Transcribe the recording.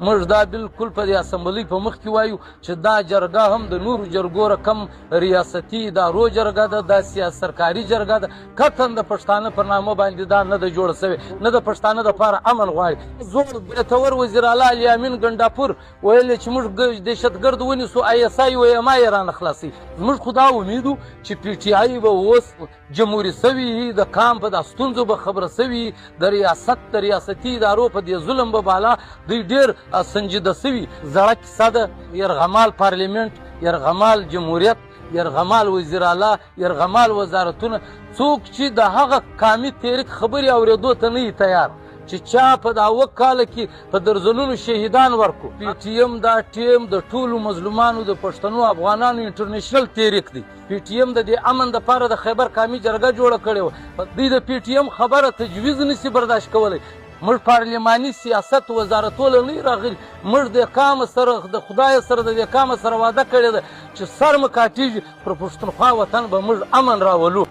موږ دا بالکل په دې اسمبلۍ په مخ کې وایو چې دا جرګه هم د نورو جرګو رقم ریاستي ادارو جرګه ده، دا سرکاري جرګه ده، قطعا د پښتانه پر نامه باندې دا نه ده جوړه سوې، نه د پښتانه دپاره امن غواړي. زوړ برېتور وزیر اعلی علي امین ګنډاپور ویل چې موږ دهشتګرد ونیسو ISI و MI یې رانه خلاصوي. زموږ خو دا امید و چې PTI به اوس جمهوري سوي د قام په دا ستونزو به خبره سوي، د ریاستي ادارو په دې ظلم به بالا دوی ډېر سنجیده سوي. زړه کیسه ده، یرغمال پارلیمنت، یرغمال جمهوریت، یرغمال وزیر اعلی، یرغمال وزارتونه، څوک چې د هغه قامي تحریک خبرې اورېدو ته نه وي تیار چې چا په دا 7 کاله کې په درزنونو شهیدان ورکو. PTM دا ټیم د ټولو مظلومانو د پښتنو افغانانو انټرنیشنل تحریک دی. PTM د دې امن دپاره د خیبر قامي جرګه جوړه کړې وه. دوی د PTM خبره تجویز نشي برداشت کولی. موږ پارلماني سیاست وزارتونه نه راغلي، موږ د قام سره د خدای سره د قام سره وعده کړې ده چې سر مکاټیږي پر پښتونخوا وطن به موږ امن راولو.